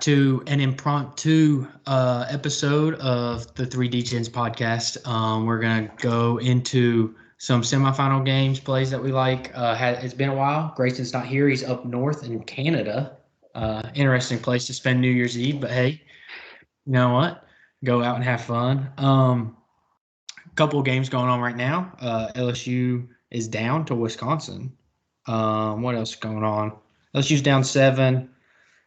back to an impromptu episode of the 3D Gens podcast. We're going to go into some semifinal games, plays that we like. It's been a while. Grayson's not here. He's up north in Canada. Interesting place to spend New Year's Eve, but hey, you know what? Go out and have fun. Couple of games going on right now. LSU is down to Wisconsin. What else is going on? LSU's down 7.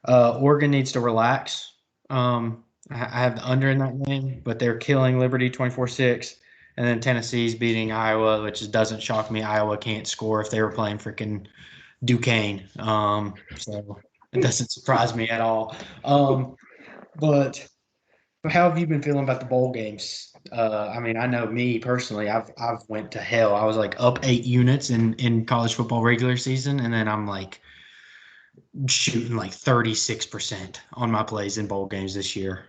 Oregon needs to relax. I have the under in that game, but they're killing Liberty 24-6. And then Tennessee's beating Iowa, which doesn't shock me. Iowa can't score if they were playing freaking Duquesne. So it doesn't surprise me at all. But how have you been feeling about the bowl games? I mean, I know me personally, I've went to hell. I was like up 8 units in college football regular season, and then I'm like shooting like 36% on my plays in bowl games this year.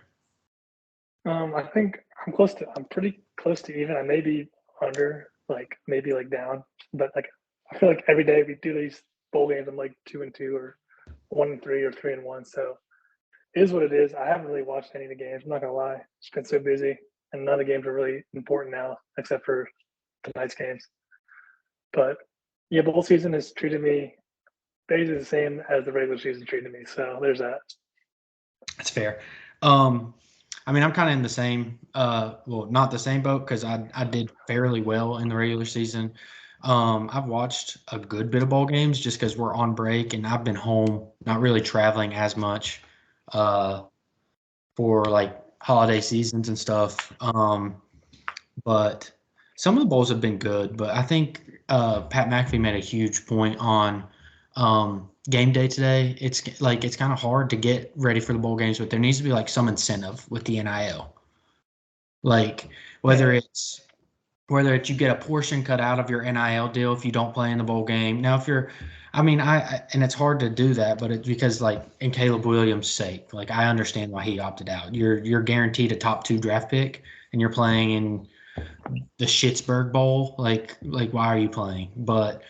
I think I'm pretty close to even. I may be under, like maybe like down, but like I feel like every day we do these bowl games, I'm like 2-2 or 1-3 or 3-1. So it is what it is. I haven't really watched any of the games. I'm not gonna lie. It's been so busy, and none of the games are really important now, except for tonight's games. But yeah, bowl season has treated me basically the same as the regular season treated me. So there's that. That's fair. I mean, I'm kind of in the same, well, not the same boat because I did fairly well in the regular season. I've watched a good bit of bowl games just because we're on break and I've been home, not really traveling as much for like holiday seasons and stuff. But some of the bowls have been good. But I think Pat McAfee made a huge point on game day today. It's kind of hard to get ready for the bowl games, but there needs to be like some incentive with the NIL. Like whether it's you get a portion cut out of your NIL deal if you don't play in the bowl game. Now, if you're, I mean, and it's hard to do that, but it's because like in Caleb Williams' sake, like I understand why he opted out. You're guaranteed a top 2 draft pick, and you're playing in the Schittsburg Bowl. Like why are you playing? But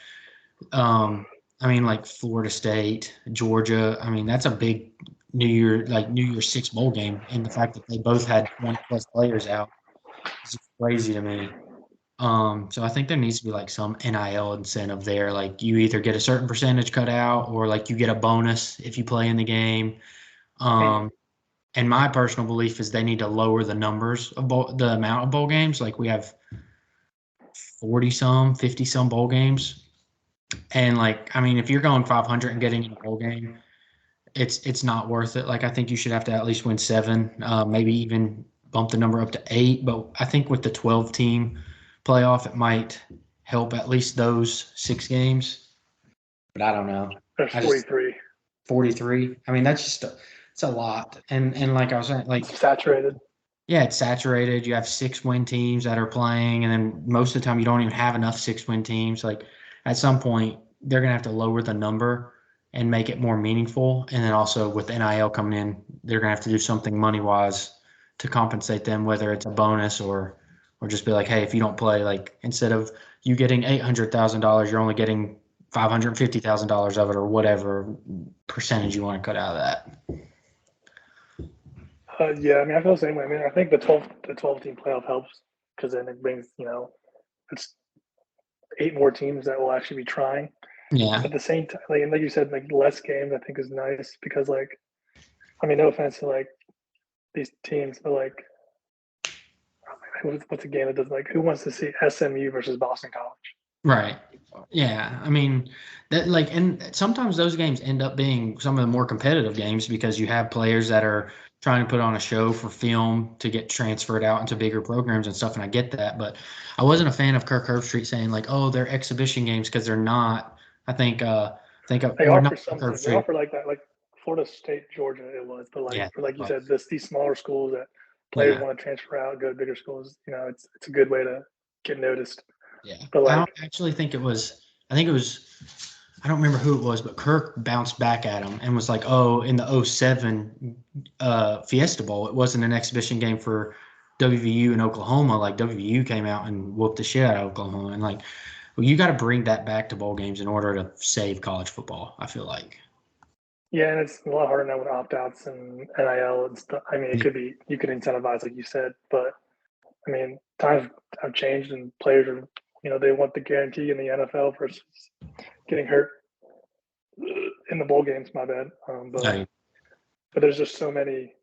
I mean, like Florida State, Georgia. I mean, that's a big New Year's 6 bowl game, and the fact that they both had 20+ players out is crazy to me. So I think there needs to be like some NIL incentive there. Like you either get a certain percentage cut out, or like you get a bonus if you play in the game. And my personal belief is they need to lower the numbers of the amount of bowl games. Like we have 50 some bowl games. And like, I mean, if you're going 500 and getting in a bowl game, it's not worth it. Like, I think you should have to at least win 7, maybe even bump the number up to 8. But I think with the 12-team playoff, it might help at least those 6 games. But I don't know. There's 43. 43. I mean, that's just it's a lot. And like I was saying, like it's saturated. Yeah, it's saturated. You have 6-win teams that are playing, and then most of the time you don't even have enough 6-win teams. Like at some point, they're gonna have to lower the number and make it more meaningful. And then also with NIL coming in, they're gonna have to do something money wise to compensate them, whether it's a bonus or just be like, hey, if you don't play, like instead of you getting $800,000, you're only getting $550,000 of it, or whatever percentage you want to cut out of that. Yeah, I mean, I feel the same way. I mean, I think the 12-team playoff helps because then it brings, it's 8 more teams that will actually be trying. Yeah. At the same time, like you said, like less games I think is nice because, like, I mean, no offense to like these teams, but like, what's a game that does like who wants to see SMU versus Boston College? Right. Yeah. I mean, that like, and sometimes those games end up being some of the more competitive games because you have players that are trying to put on a show for film to get transferred out into bigger programs and stuff. And I get that, but I wasn't a fan of Kirk Herbstreit saying like, oh, they're exhibition games because they're not. I think they offer something. They offer like that, like Florida State, Georgia, it was, but like for like you said, these smaller schools that players want to transfer out, go to bigger schools. It's a good way to get noticed. Yeah, but like, I don't actually think it was. I think it was. I don't remember who it was, but Kirk bounced back at him and was like, "Oh, in the 07 Fiesta Bowl, it wasn't an exhibition game for WVU in Oklahoma. Like WVU came out and whooped the shit out of Oklahoma, and like, well, you got to bring that back to bowl games in order to save college football. I feel like." Yeah, and it's a lot harder now with opt-outs and NIL and stuff. I mean, it could be you could incentivize like you said, but I mean, times have changed and players are, they want the guarantee in the NFL versus getting hurt in the bowl games. My bad. Right. But there's just so many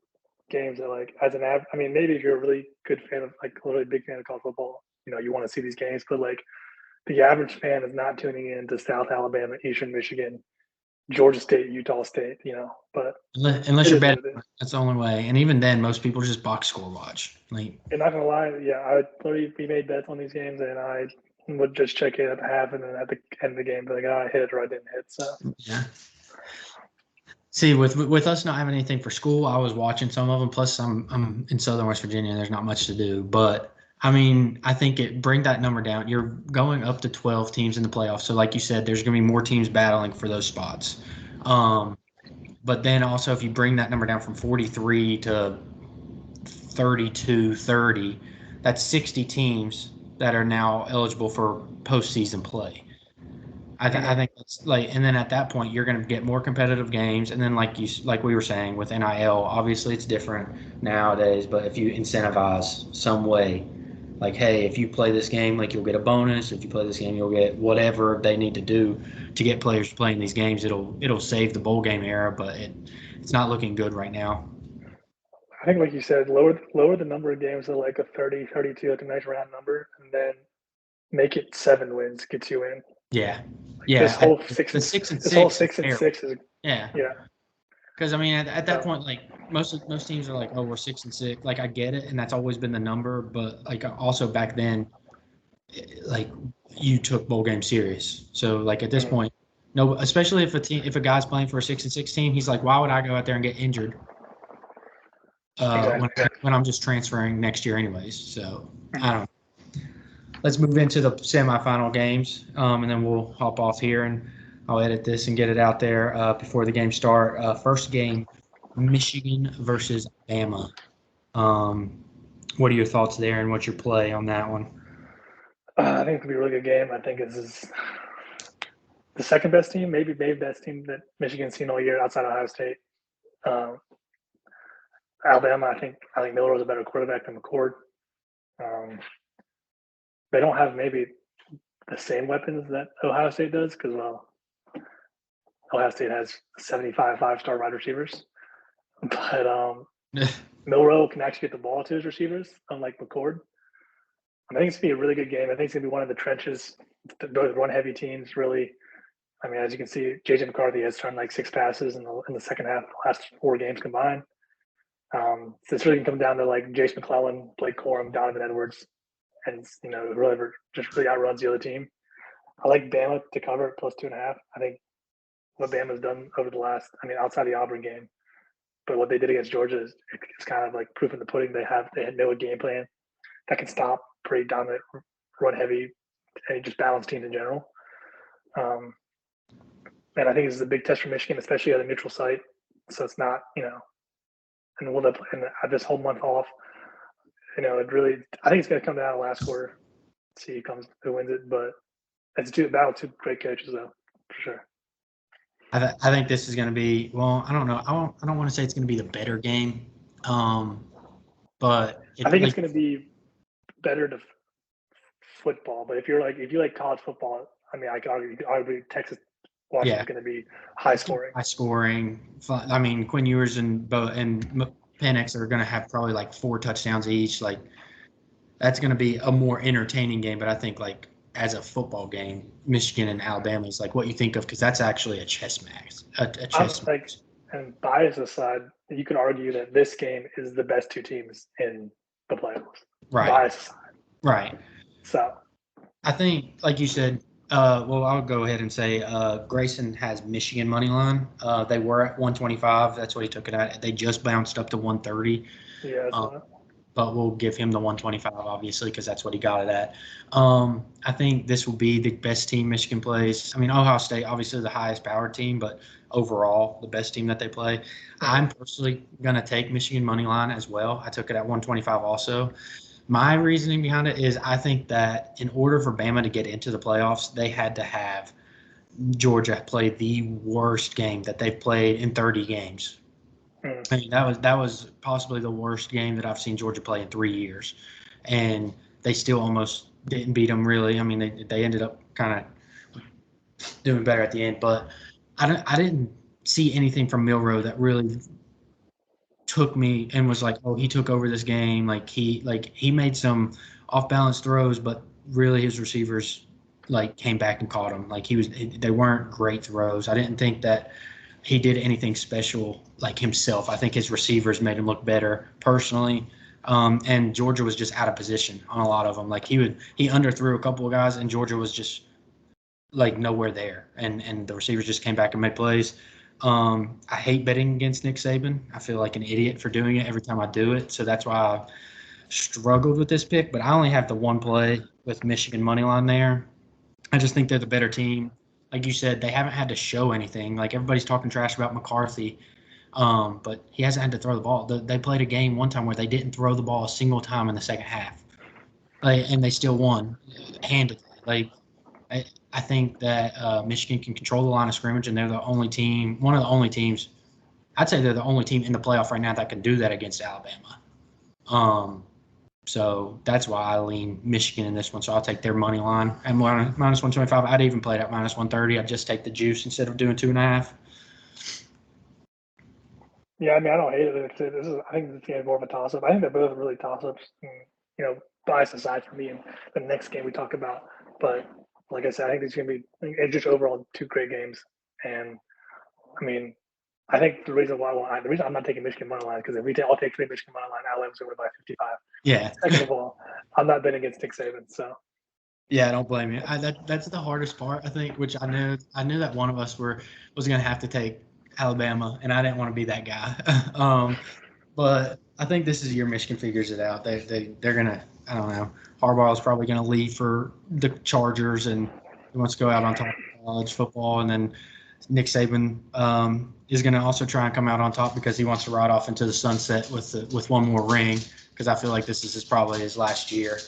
games that like as I mean, maybe if you're a really good fan of like a really big fan of college football, you want to see these games, but like the average fan is not tuning in to South Alabama, Eastern Michigan, Georgia State, Utah State, but Unless it you're is what betting, it is. that's the only way. And even then, most people just box score watch. Like, And not gonna lie, yeah, we made bets on these games, and I would just check it at the half, and then at the end of the game, be like, I hit it or I didn't hit. So yeah. See, with us not having anything for school, I was watching some of them. Plus, I'm in Southern West Virginia, and there's not much to do. But I mean, I think bring that number down. You're going up to 12 teams in the playoffs. So, like you said, there's going to be more teams battling for those spots. But then also, if you bring that number down from 43 to 32, 30, that's 60 teams that are now eligible for postseason play. I think that's like, and then at that point, you're going to get more competitive games. And then, like we were saying with NIL, obviously it's different nowadays. But if you incentivize some way, like, hey, if you play this game, like you'll get a bonus. If you play this game, you'll get whatever they need to do to get players playing these games. It'll save the bowl game era, but it's not looking good right now. I think, like you said, lower the number of games to like a 30, 32, like a nice round number, and then make it 7 wins gets you in. Yeah, Like yeah. this whole The 6 and this whole 6 is 6 is yeah. yeah. Because I mean, at that point, like most teams are like, oh, we're 6 and 6. Like I get it, and that's always been the number. But like also back then, like you took bowl game serious. So like at this point, no, especially if a guy's playing for a 6 and 6 team, he's like, why would I go out there and get injured Exactly. when I'm just transferring next year anyways? So I don't know. Let's move into the semifinal games, and then we'll hop off here and I'll edit this and get it out there before the game start. First game, Michigan versus Bama. What are your thoughts there, and what's your play on that one? I think it'll be a really good game. I think this is the second best team, maybe best team that Michigan's seen all year outside Ohio State. Alabama, I think Miller was a better quarterback than McCord. They don't have maybe the same weapons that Ohio State does because, Ohio State has 75 five-star wide receivers. But Milroe can actually get the ball to his receivers, unlike McCord. I think it's going to be a really good game. I think it's going to be one of the trenches. Both run-heavy teams really. I mean, as you can see, J.J. McCarthy has turned like 6 passes in the second half, the last 4 games combined. So it's really going to come down to like Jace McClellan, Blake Corum, Donovan Edwards, and whoever just really outruns the other team. I like Bama to cover +2.5. I think what Bama's done over the last, outside the Auburn game, but what they did against Georgia is it's kind of like proof in the pudding. They know a game plan that can stop pretty dominant, run heavy, and just balanced teams in general. And I think this is a big test for Michigan, especially at a neutral site. So it's not, and we'll have this whole month off. It really, I think it's going to come down to the last quarter. See who wins it, but it's two great coaches though, for sure. I think this is going to be, well, I don't know. I don't want to say it's going to be the better game, but I think it's going to be better to football. But if you like college football, I could argue Texas Washington is going to be high scoring. High scoring. I mean, Quinn Ewers and Penix are going to have probably like 4 touchdowns each. Like that's going to be a more entertaining game. But I think like as a football game, Michigan and Alabama is like what you think of because that's actually a chess match. And bias aside, you could argue that this game is the best 2 teams in the playoffs. Right. Bias aside. Right. So I think, like you said, well, I'll go ahead and say Grayson has Michigan money line. They were at 125. That's what he took it at. They just bounced up to 130. Yeah. But we'll give him the 125, obviously, because that's what he got it at. I think this will be the best team Michigan plays. I mean, Ohio State, obviously the highest powered team, but overall the best team that they play. I'm personally going to take Michigan money line as well. I took it at 125 also. My reasoning behind it is I think that in order for Bama to get into the playoffs, they had to have Georgia played the worst game that they've played in 30 games. Mm. I mean, that was possibly the worst game that I've seen Georgia play in 3 years, and they still almost didn't beat them. Really, I mean, they ended up kind of doing better at the end, but I didn't see anything from Milrow that really took me and was like, oh, he took over this game. He made some off balance throws, but really his receivers came back and caught him. They weren't great throws. I didn't think that he did anything special like himself. I think his receivers made him look better personally. And Georgia was just out of position on a lot of them. He underthrew a couple of guys, and Georgia was just nowhere there, and the receivers just came back and made plays. I hate betting against Nick Saban. I feel like an idiot for doing it every time I do it, so that's why I struggled with this pick. But I only have the one play with Michigan money line there. I just think they're the better team. Like you said, they haven't had to show anything. Like everybody's talking trash about McCarthy, but he hasn't had to throw the ball. They played a game one time where they didn't throw the ball a single time in the second half, and they still won handedly. I think that Michigan can control the line of scrimmage, and they're the only team, one of the only teams. I'd say they're the only team in the playoff right now that can do that against Alabama. So that's why I lean Michigan in this one. So I'll take their money line and minus 125. I'd even play it at minus 130. I'd just take the juice instead of doing 2.5. Yeah, I mean, I don't hate it. I think this game is more of a toss-up. I think they're both really toss-ups. Bias aside for me in the next game we talk about. But like I said, I think it's going to be it's just overall two great games. And I mean, I think the reason I'm not taking Michigan money line because if I'll take 3 Michigan money line, Alabama's going to by 55. Yeah. Second of all, I'm not betting against Nick Saban, so. Yeah, I don't blame you. That's the hardest part, I think, which I knew that one of us was going to have to take Alabama, and I didn't want to be that guy. But I think this is the year Michigan figures it out. They're going to, I don't know, Harbaugh is probably going to leave for the Chargers, and he wants to go out on top of college football, and then Nick Saban is going to also try and come out on top because he wants to ride off into the sunset with one more ring, because I feel like this is probably his last year.